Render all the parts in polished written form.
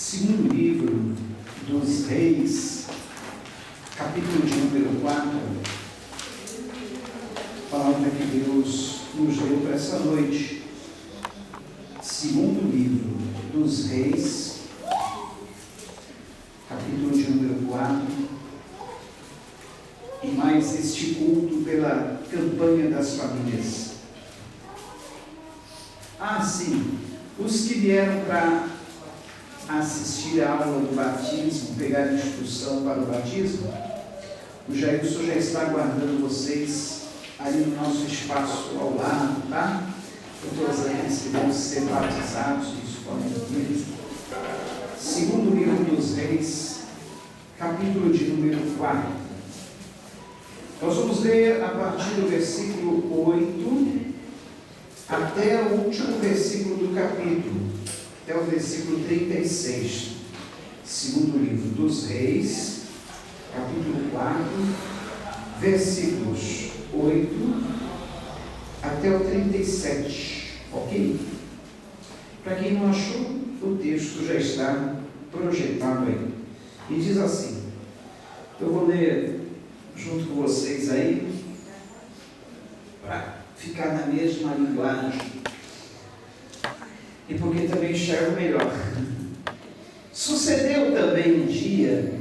Segundo livro dos Reis, capítulo de número 4, palavra que Deus nos deu para essa noite. Segundo livro dos Reis, capítulo de número 4, e mais este culto pela campanha das famílias. Sim, os que vieram para assistir a aula do batismo, pegar instrução para o batismo, o Jailson já está aguardando vocês ali no nosso espaço ao lado, tá? Para todos aqueles que vão ser batizados, isso podem vir. Segundo livro dos Reis, capítulo de número 4. Nós vamos ler a partir do versículo 8 até o último versículo do capítulo, até o versículo 36. Segundo livro dos Reis, capítulo 4, versículos 8 até o 37, ok? Para quem não achou, o texto já está projetado aí. E diz assim, eu vou ler junto com vocês aí, para ficar na mesma linguagem, e porque também enxergo melhor. Sucedeu também um dia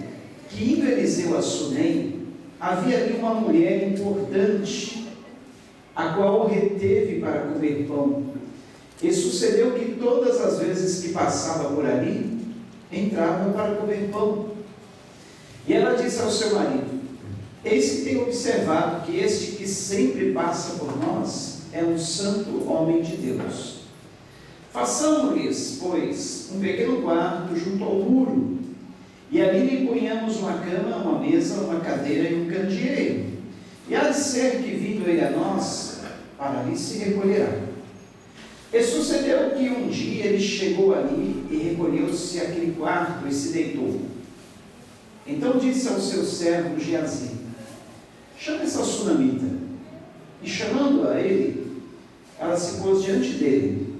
que, indo Eliseu a Sunem, havia ali uma mulher importante, a qual o reteve para comer pão. E sucedeu que todas as vezes que passava por ali, entrava para comer pão. E ela disse ao seu marido: eis que tenho observado que este que sempre passa por nós é um santo homem de Deus. Façamos-lhes, pois, um pequeno quarto junto ao muro, e ali lhe ponhamos uma cama, uma mesa, uma cadeira e um candeeiro. E há de ser que, vindo ele a nós, para ali se recolherá. E sucedeu que um dia ele chegou ali e recolheu-se àquele quarto e se deitou. Então disse ao seu servo Geazi: chama essa sunamita. E chamando-a ele, ela se pôs diante dele.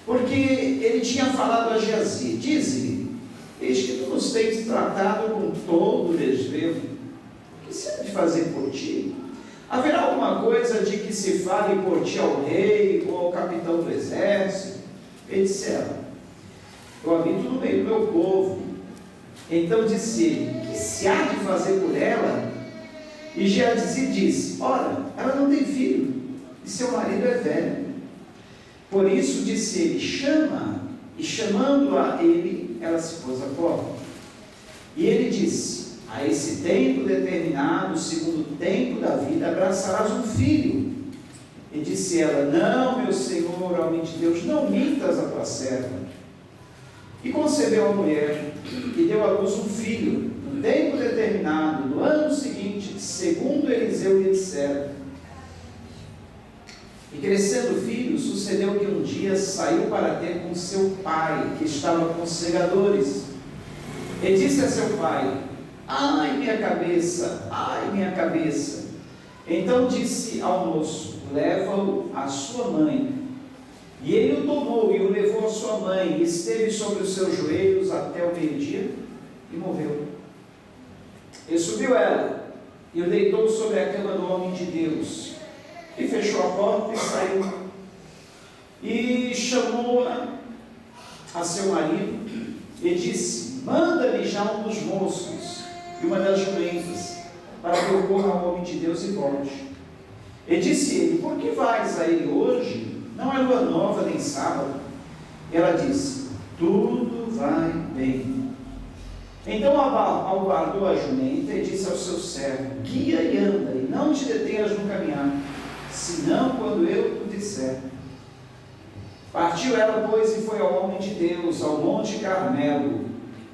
Porque ele tinha falado a Geazi: dize-lhe, eis que tu nos tens tratado com todo o desvelo. O que se há de fazer por ti? Haverá alguma coisa de que se fale por ti ao rei ou ao capitão do exército? E disse ela: eu habito no meio do meu povo. Então disse ele: que se há de fazer por ela? E Geazi disse: ora, ela não tem filho, e seu marido é velho. Por isso disse ele: chama. E chamando-a ele, ela se pôs à porta. E ele disse: a esse tempo determinado, segundo o tempo da vida, abraçarás um filho. E disse ela: não, meu senhor, homem de Deus, não mintas a tua serva. E concebeu a mulher, e deu à luz um filho, no tempo determinado, no ano seguinte, segundo Eliseu lhe dissera. E crescendo o filho, sucedeu que um dia saiu para ter com seu pai, que estava com os segadores. E disse a seu pai: ai, minha cabeça, ai, minha cabeça. Então disse ao moço: leva-o à sua mãe. E ele o tomou e o levou à sua mãe, e esteve sobre os seus joelhos até o meio-dia, e morreu. E subiu ela, e o deitou sobre a cama do homem de Deus, e fechou a porta e saiu. E chamou-a a seu marido, e disse: manda-lhe já um dos moços, e uma das jumentas, para que eu corra ao homem de Deus e volte. E disse ele: por que vais a ele hoje? Não é lua nova nem sábado. Ela disse: tudo vai bem. Então albardou a jumenta e disse ao seu servo: guia e anda, e não te detenhas no caminhar, senão quando eu te disser. Partiu ela, pois, e foi ao homem de Deus, ao monte Carmelo.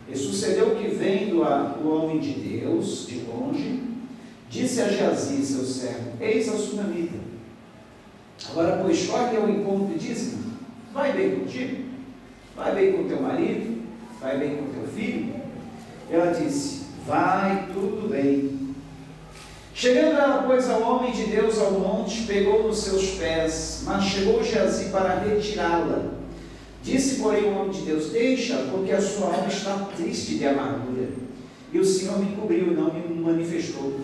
E sucedeu que, vendo o homem de Deus de longe, disse a Geazi, seu servo: eis a sunamita. Agora, pois, corre ao encontro e diz-me: vai bem contigo? Vai bem com teu marido? Vai bem com teu filho? Ela disse: vai tudo bem. Chegando ela, pois, ao homem de Deus ao monte, pegou nos seus pés, mas chegou Geazi para retirá-la. Disse, porém, o homem de Deus: deixa, porque a sua alma está triste de amargura. E o Senhor me cobriu e não me manifestou.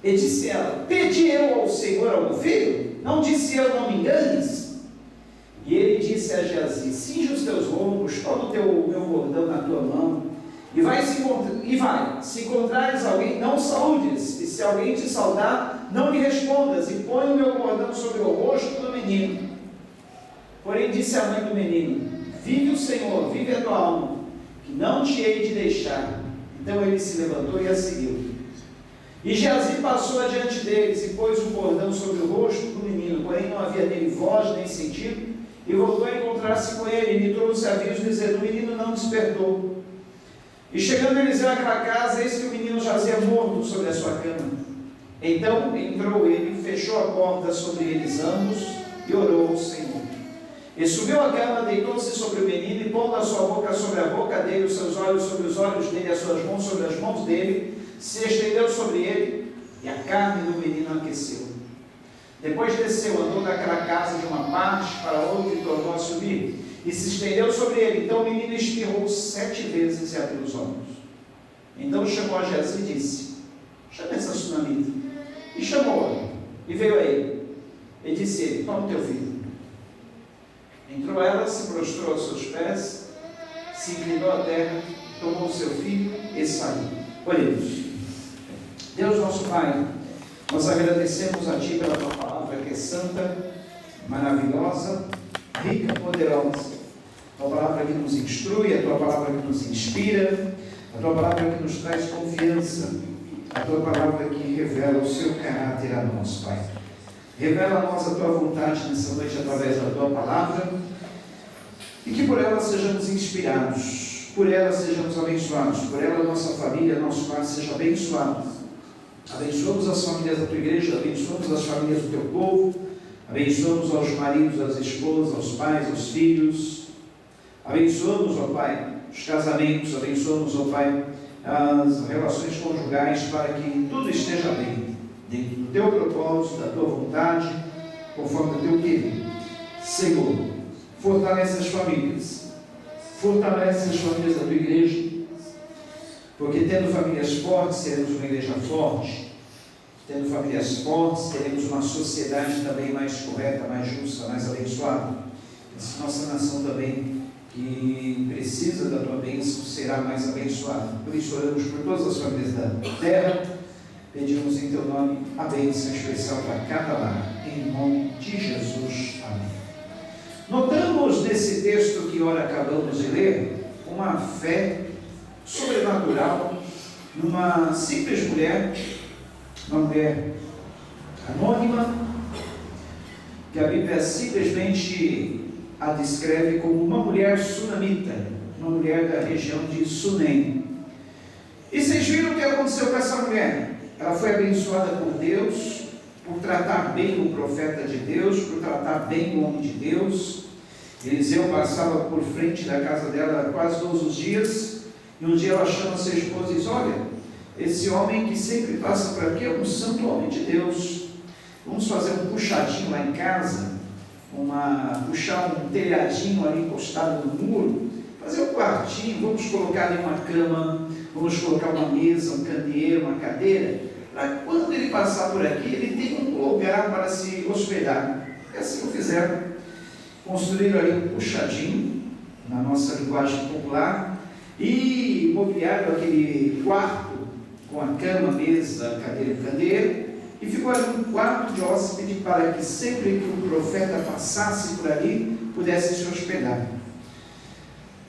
E disse ela: pedi eu ao Senhor algum filho? Não disse eu: não me enganes? E ele disse a Geazi: cinge os teus lombos, toma o meu bordão na tua mão, e vai, se encontrares alguém, não saúdes, e se alguém te saudar, não lhe respondas, e põe o meu bordão sobre o rosto do menino. Porém disse a mãe do menino: vive o Senhor, vive a tua alma, que não te hei de deixar. Então ele se levantou e a seguiu. E Geazi passou adiante deles, e pôs o bordão sobre o rosto do menino, porém não havia nele voz nem sentido, e voltou a encontrar-se com ele, e lhe trouxe aviso, dizendo: o menino não despertou. E chegando Eliseu àquela casa, eis que o menino jazia morto sobre a sua cama. Então entrou ele, fechou a porta sobre eles ambos, e orou ao Senhor. E subiu à cama, deitou-se sobre o menino, e pondo a sua boca sobre a boca dele, os seus olhos sobre os olhos dele, as suas mãos sobre as mãos dele, se estendeu sobre ele, e a carne do menino aqueceu. Depois desceu, andou daquela casa de uma parte para outra, e tornou a subir, e se estendeu sobre ele. Então o menino espirrou 7 vezes e abriu os olhos. Então chamou a Geazi e disse: chama essa sunamita. E chamou-a, e veio a ele. E disse ele: toma o teu filho. Entrou ela, se prostrou aos seus pés, se inclinou à terra, tomou o seu filho e saiu. Oremos. Deus nosso Pai, nós agradecemos a Ti pela Tua palavra, que é santa, maravilhosa, rica, poderosa. A Tua palavra que nos instrui, a Tua palavra que nos inspira, a Tua palavra que nos traz confiança, a Tua palavra que revela o Seu caráter a nós, Pai. Revela a nós a Tua vontade nessa noite através da Tua palavra, e que por ela sejamos inspirados, por ela sejamos abençoados, por ela nossa família, nosso lar seja abençoado. Abençoamos as famílias da Tua igreja, abençoamos as famílias do Teu povo, abençoamos aos maridos, às esposas, aos pais, aos filhos, abençoamos, ó Pai, os casamentos, abençoamos, ó Pai, as relações conjugais, para que tudo esteja bem, dentro do Teu propósito, da Tua vontade, conforme o Teu querer. Senhor, fortalece as famílias da Tua igreja, porque tendo famílias fortes, teremos uma igreja forte, tendo famílias fortes, teremos uma sociedade também mais correta, mais justa, mais abençoada. Essa nossa nação também, que precisa da Tua bênção, será mais abençoada. Por isso oramos por todas as famílias da terra, pedimos em Teu nome a bênção especial para cada lar, em nome de Jesus. Amém. Notamos nesse texto que ora acabamos de ler, uma fé sobrenatural numa simples mulher, uma mulher anônima, que a Bíblia simplesmente a descreve como uma mulher sunamita, uma mulher da região de Sunem. E vocês viram o que aconteceu com essa mulher? Ela foi abençoada por Deus, por tratar bem o profeta de Deus, por tratar bem o homem de Deus. Eliseu passava por frente da casa dela quase todos os dias, e um dia ela chama sua esposa e diz: olha, esse homem que sempre passa por aqui é um santo homem de Deus, vamos fazer um puxadinho lá em casa, puxar um telhadinho ali encostado no muro, fazer um quartinho, vamos colocar ali uma cama, vamos colocar uma mesa, um candeeiro, uma cadeira, para quando ele passar por aqui, ele tem um lugar para se hospedar. E assim o fizeram. Construíram ali um puxadinho, na nossa linguagem popular, e mobiliaram aquele quarto com a cama, mesa, cadeira e candeeiro, e ficou ali um quarto de hóspede para que sempre que o profeta passasse por ali, pudesse se hospedar.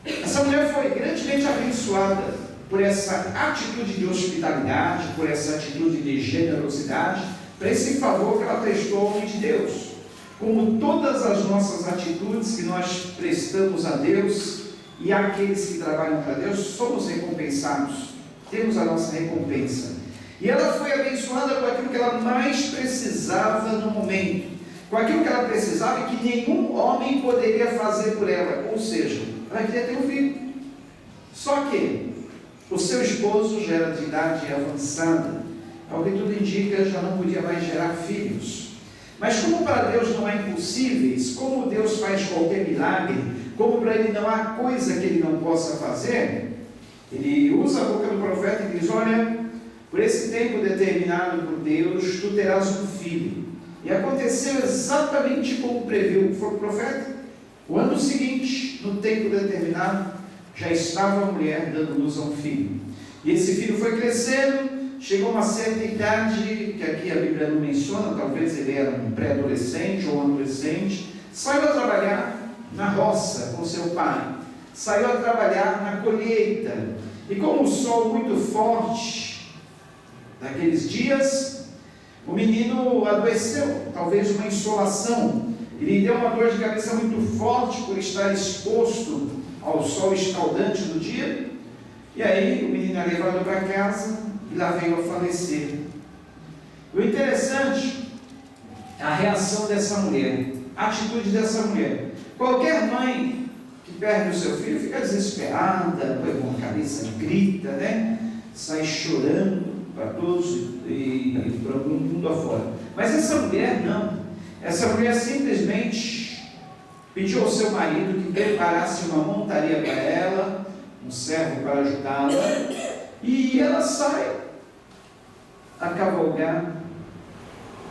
Essa mulher foi grandemente abençoada por essa atitude de hospitalidade, por essa atitude de generosidade, por esse favor que ela prestou ao homem de Deus. Como todas as nossas atitudes que nós prestamos a Deus e àqueles que trabalham para Deus, somos recompensados, temos a nossa recompensa. E ela foi abençoada com aquilo que ela mais precisava no momento, com aquilo que ela precisava e que nenhum homem poderia fazer por ela, ou seja, ela queria ter um filho. Só que o seu esposo já era de idade avançada, ao que tudo indica, já não podia mais gerar filhos. Mas como para Deus não há impossíveis, como Deus faz qualquer milagre, como para ele não há coisa que ele não possa fazer, ele usa a boca do profeta e diz: olha, por esse tempo determinado por Deus, tu terás um filho. E aconteceu exatamente como previu o profeta. O ano seguinte, no tempo determinado, já estava a mulher dando luz a um filho. E esse filho foi crescendo, chegou a uma certa idade, que aqui a Bíblia não menciona, talvez ele era um pré-adolescente ou um adolescente, saiu a trabalhar na roça com seu pai, saiu a trabalhar na colheita, e como o sol muito forte daqueles dias, o menino adoeceu, talvez uma insolação, ele deu uma dor de cabeça muito forte por estar exposto ao sol escaldante do dia, e aí o menino é levado para casa e lá veio a falecer. O interessante é a reação dessa mulher, a atitude dessa mulher. Qualquer mãe que perde o seu filho fica desesperada, põe com a cabeça, grita, né? Sai chorando para todos e para o mundo afora. Mas essa mulher não. Essa mulher simplesmente pediu ao seu marido que preparasse uma montaria para ela, um servo para ajudá-la, e ela sai a cavalgar,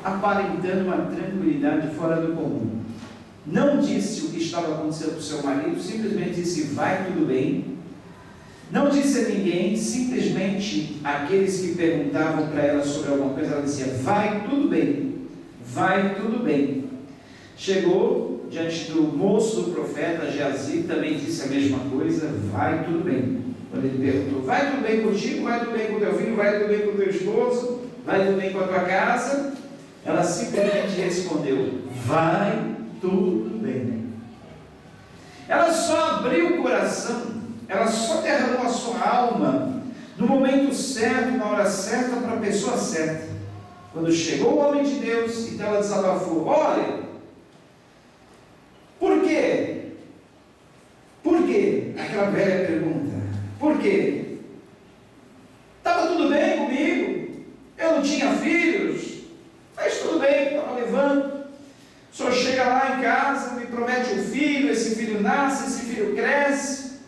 aparentando uma tranquilidade fora do comum. Não disse o que estava acontecendo com o seu marido, simplesmente disse: vai tudo bem. Não disse a ninguém, simplesmente aqueles que perguntavam para ela sobre alguma coisa, ela dizia: vai tudo bem, vai tudo bem. Chegou diante do moço do profeta Geazi, também disse a mesma coisa: vai tudo bem. Quando ele perguntou: vai tudo bem contigo, vai tudo bem com teu filho, vai tudo bem com teu esposo, vai tudo bem com a tua casa? Ela simplesmente respondeu: vai tudo bem. Ela só abriu o coração, ela só derramou a sua alma no momento certo, na hora certa, para a pessoa certa. Quando chegou o homem de Deus, então ela desabafou: olha, por quê? Por quê? Aquela velha pergunta: por quê? Estava tudo bem comigo, eu não tinha filhos, mas tudo bem, estava levando. O senhor chega lá em casa, me promete um filho, esse filho nasce, esse filho cresce,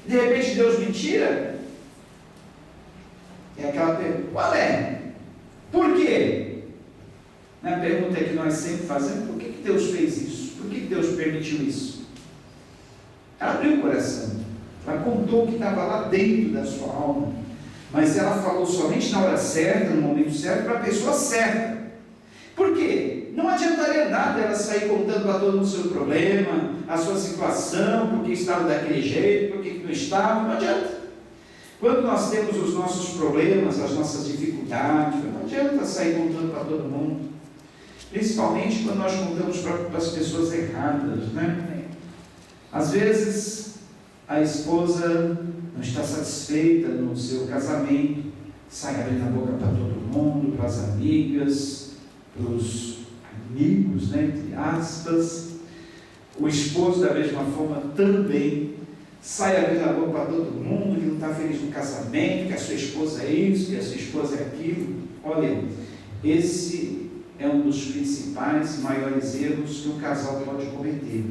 de repente Deus me tira? É aquela pergunta: qual é? Por quê? Na pergunta que nós sempre fazemos: por que Deus fez isso? Por que Deus permitiu isso? Ela abriu o coração, ela contou o que estava lá dentro da sua alma, mas ela falou somente na hora certa, no momento certo, para a pessoa certa. Por quê? Não adiantaria nada ela sair contando para todo mundo o seu problema, a sua situação, porque estava daquele jeito, porque não estava, não adianta. Quando nós temos os nossos problemas, as nossas dificuldades, não adianta sair contando para todo mundo, principalmente quando nós contamos para as pessoas erradas, né? Às vezes a esposa não está satisfeita no seu casamento, sai abrindo a boca para todo mundo, para as amigas, para os amigos, né, entre aspas. O esposo, da mesma forma, também sai abrindo a boca para todo mundo, que não está feliz no casamento, que a sua esposa é isso, que a sua esposa é aquilo. Olha, esse é um dos principais, maiores erros que um casal pode cometer.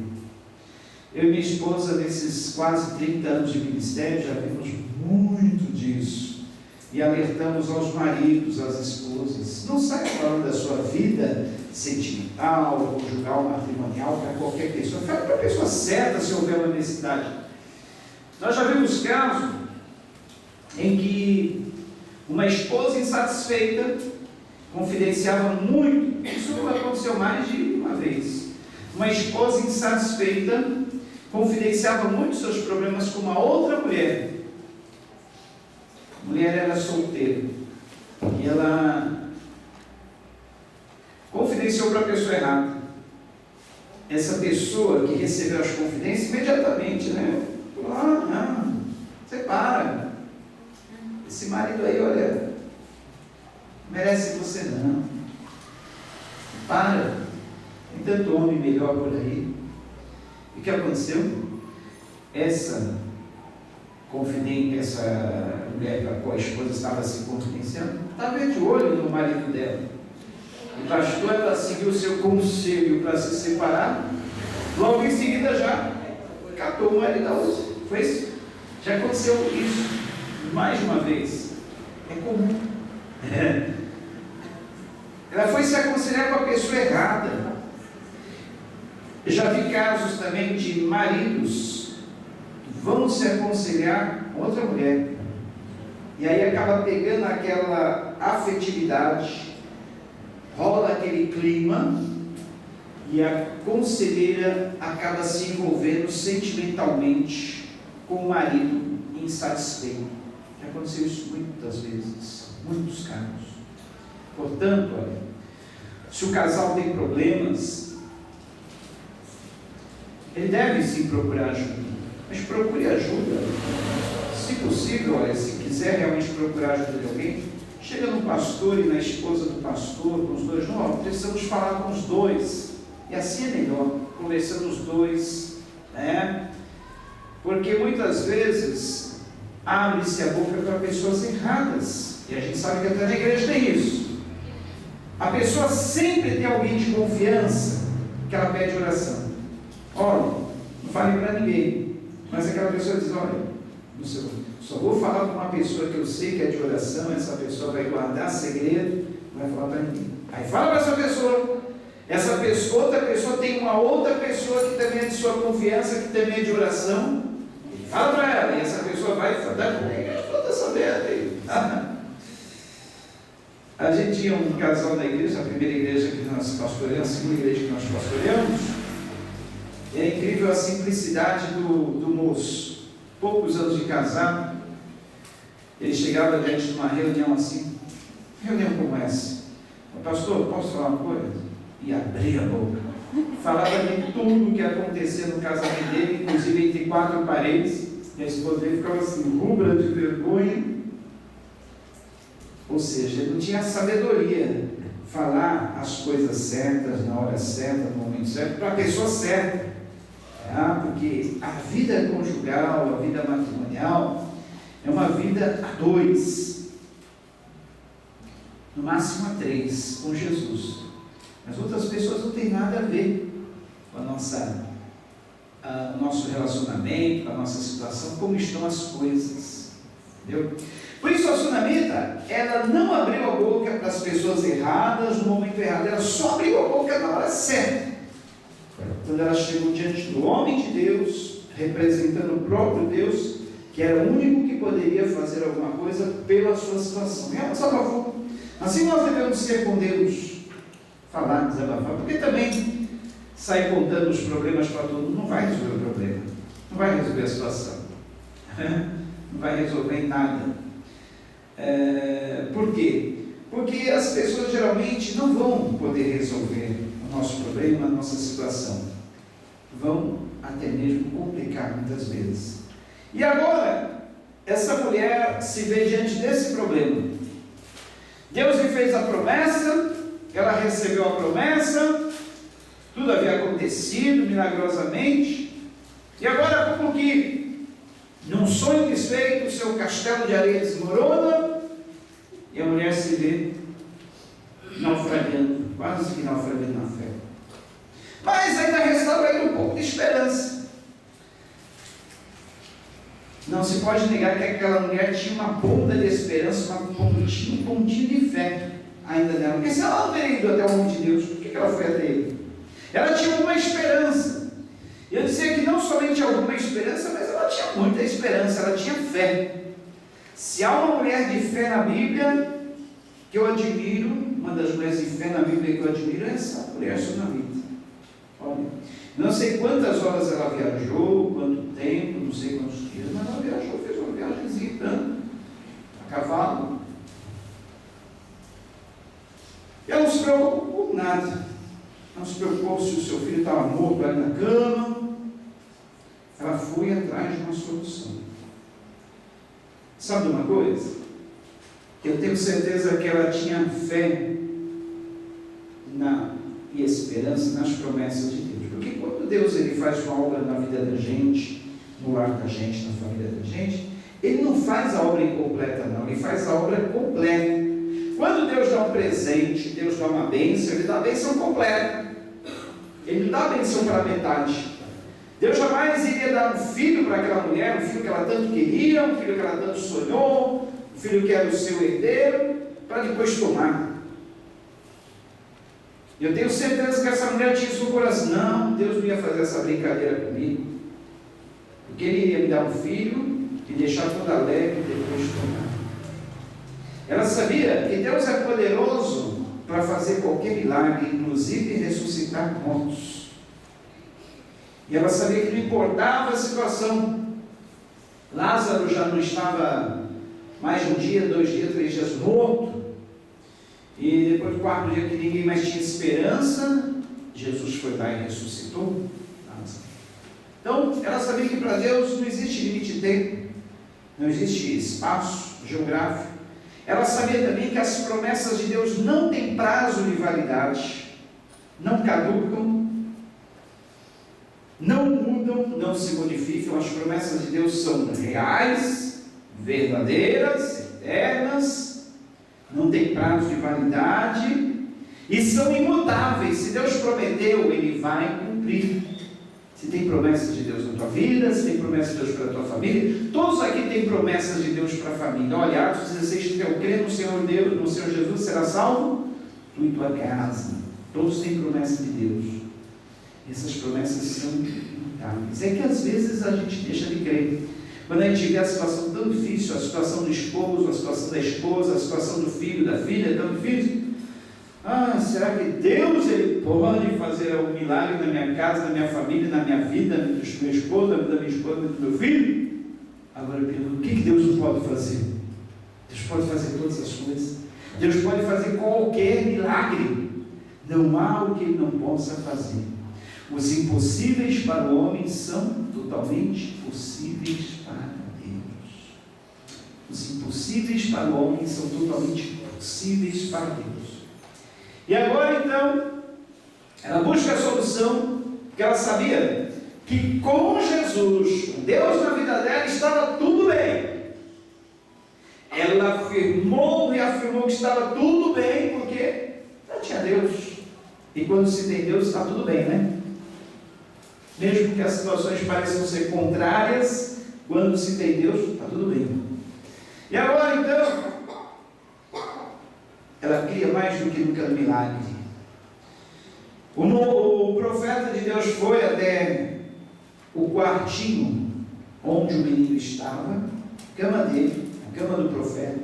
Eu e minha esposa, nesses quase 30 anos de ministério, já vimos muito disso. E alertamos aos maridos, às esposas: não saia falando da sua vida sentimental, conjugal, matrimonial para qualquer pessoa. Fale para a pessoa certa se houver uma necessidade. Nós já vimos casos em que uma esposa insatisfeita confidenciava muito. Isso aconteceu mais de uma vez. Uma esposa insatisfeita confidenciava muito seus problemas com uma outra mulher. A mulher era solteira e ela confidenciou para a pessoa errada. Essa pessoa que recebeu as confidências, imediatamente, né? Falou: não, você para. Esse marido aí, olha, não merece você não. Para. Tem tanto homem melhor por aí. E o que aconteceu? Essa mulher para a qual a esposa estava se confidenciando, estava de olho no marido dela. E pastor, ela seguiu o seu conselho para se separar. Logo em seguida já catou o marido da outra. Foi isso. Já aconteceu isso mais de uma vez. É comum. Ela foi se aconselhar com a pessoa errada. Eu já vi casos também de maridos que vão se aconselhar com outra mulher. E aí acaba pegando aquela afetividade, rola aquele clima, e a conselheira acaba se envolvendo sentimentalmente com o marido insatisfeito. Já aconteceu isso muitas vezes, muitos casos. Portanto, olha, se o casal tem problemas, ele deve sim procurar ajuda, mas procure ajuda. Se possível, olha, se quiser realmente procurar ajuda de alguém, chega no pastor e na esposa do pastor, com os dois. Não, precisamos falar com os dois, e assim é melhor, conversando os dois, né? Porque muitas vezes abre-se a boca para pessoas erradas, e a gente sabe que até na igreja tem isso. A pessoa sempre tem alguém de confiança que ela pede oração. Olha, não fale para ninguém, mas aquela pessoa diz: olha, só vou falar com uma pessoa que eu sei que é de oração, essa pessoa vai guardar segredo, não vai falar para ninguém. Aí fala para essa pessoa, outra pessoa tem uma outra pessoa que também é de sua confiança, que também é de oração, fala para ela, e essa pessoa vai falar com ninguém, está sabendo aí. A gente tinha um casal na igreja, a primeira igreja que nós pastoreamos, a segunda igreja que nós pastoreamos. É incrível a simplicidade do moço. Poucos anos de casado, ele chegava diante de uma reunião assim, reunião como essa: pastor, posso falar uma coisa? E abria a boca, falava de tudo o que acontecia no casamento dele, inclusive entre quatro paredes, e a esposa dele ficava assim, rubra de vergonha. Ou seja, ele não tinha sabedoria, falar as coisas certas, na hora certa, no momento certo, para a pessoa certa. Porque a vida conjugal, a vida matrimonial, é uma vida a dois, no máximo a três, com Jesus. Mas outras pessoas não têm nada a ver com o nosso relacionamento, com a nossa situação, como estão as coisas. Entendeu? Por isso a sunamita, ela não abriu a boca para as pessoas erradas no momento errado, ela só abriu a boca na hora certa. Quando ela chegou diante do homem de Deus, representando o próprio Deus, que era o único que poderia fazer alguma coisa pela sua situação. E ela desabafou. Assim nós devemos ser com Deus, falar, desabafar, porque também sair contando os problemas para todo mundo não vai resolver o problema, não vai resolver a situação, não vai resolver nada. Por quê? Porque as pessoas geralmente não vão poder resolver o nosso problema, a nossa situação. Vão até mesmo complicar muitas vezes. E agora, essa mulher se vê diante desse problema. Deus lhe fez a promessa, ela recebeu a promessa, tudo havia acontecido milagrosamente, e agora, como que num sonho desfeito, o seu castelo de areia desmorona, e a mulher se vê naufragando, quase que naufragando na fé. Mas ainda restava aí um pouco de esperança. Não se pode negar que aquela mulher tinha uma ponta de esperança, um pontinho de fé ainda nela. Porque se ela não teria ido até o homem de Deus, por que ela foi até ele? Ela tinha alguma esperança. E eu dizia que não somente alguma esperança, mas ela tinha muita esperança, ela tinha fé. Se há uma mulher de fé na Bíblia que eu admiro, uma das mulheres de fé na Bíblia que eu admiro é essa mulher sunamita. Olha, não sei quantas horas ela viajou, quanto tempo, não sei quantos dias, mas ela viajou, fez uma viagemzinha a cavalo. E ela não se preocupou com nada. Não se preocupou se o seu filho estava morto ali na cama. Ela foi atrás de uma solução. Sabe de uma coisa? Eu tenho certeza que ela tinha fé e esperança nas promessas de Deus. Porque quando Deus ele faz uma obra na vida da gente, no lar da gente, na família da gente, Ele não faz a obra incompleta não, Ele faz a obra completa. Quando Deus dá um presente, Deus dá uma bênção, Ele dá a bênção completa. Ele não dá a bênção para metade. Deus jamais iria dar um filho para aquela mulher, um filho que ela tanto queria, um filho que ela tanto sonhou, um filho que era o seu herdeiro, para depois tomar. Eu tenho certeza que essa mulher tinha isso no coração. Não, Deus não ia fazer essa brincadeira comigo, porque Ele iria me dar um filho e deixar toda alegre e depois tomar. Ela sabia que Deus é poderoso para fazer qualquer milagre, inclusive ressuscitar mortos. E ela sabia que não importava a situação. Lázaro já não estava mais de um dia, 2 dias, 3 dias morto. E depois do 4º dia que ninguém mais tinha esperança, Jesus foi lá e ressuscitou Lázaro. Então, ela sabia que para Deus não existe limite de tempo, não existe espaço geográfico. Ela sabia também que as promessas de Deus não têm prazo de validade, não caducam, não mudam, não se modificam. As promessas de Deus são reais, verdadeiras, eternas, não tem prazo de validade e são imutáveis. Se Deus prometeu, Ele vai cumprir. Se tem promessas de Deus na tua vida, se tem promessas de Deus para a tua família, todos aqui têm promessas de Deus para a família. Olha, Atos 16, eu creio no Senhor Deus, no Senhor Jesus, será salvo tu e tua casa. Todos têm promessa de Deus. E essas promessas são imutáveis. É que às vezes a gente deixa de crer. Quando a gente vê a situação tão difícil, a situação do esposo, a situação da esposa, a situação do filho, da filha, é tão difícil. Será que Deus Ele pode fazer um milagre na minha casa, na minha família, na minha vida, do meu esposo, da minha esposa, do meu filho? Agora eu pergunto, o que Deus não pode fazer? Deus pode fazer todas as coisas. Deus pode fazer qualquer milagre. Não há o que Ele não possa fazer. Os impossíveis para o homem são totalmente possíveis para Deus. Os impossíveis para o homem são totalmente possíveis para Deus. E agora então, ela busca a solução, porque ela sabia que com Jesus, Deus na vida dela, estava tudo bem. Ela afirmou e afirmou que estava tudo bem, porque já tinha Deus. E quando se tem Deus, está tudo bem, né? Mesmo que as situações pareçam ser contrárias, quando se tem Deus, está tudo bem. E agora então, ela cria mais do que nunca no milagre. O profeta de Deus foi até o quartinho onde o menino estava, a cama dele, a cama do profeta.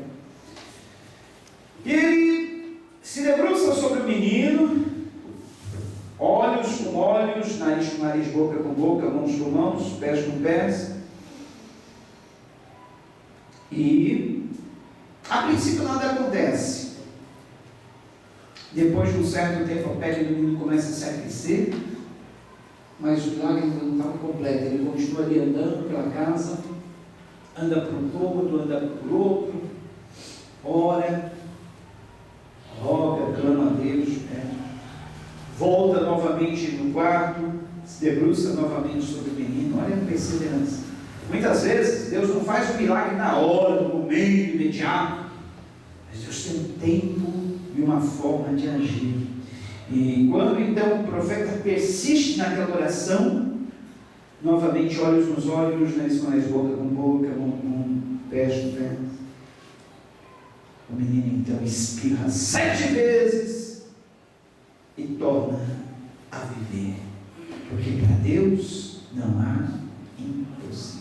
E ele se debruça sobre o menino, olhos com olhos, nariz com nariz, boca com boca, mãos com mãos, pés com pés. E a princípio nada acontece. Depois de um certo tempo a pele do menino começa a se aquecer, mas o milagre ainda não estava completo. Ele continua ali andando pela casa, anda por um cômodo, anda por outro, ora, roga, clama a Deus, volta novamente no quarto, se debruça novamente sobre o menino. Olha a perseverança. Muitas vezes Deus não faz o milagre na hora, no momento imediato, mas Deus tem um tempo e uma forma de agir. E quando então o profeta persiste naquela oração, novamente olhos nos olhos, nariz com nariz, boca com boca, mão com pés com pés, o menino então espirra 7 vezes e torna a viver, porque para Deus não há impossível.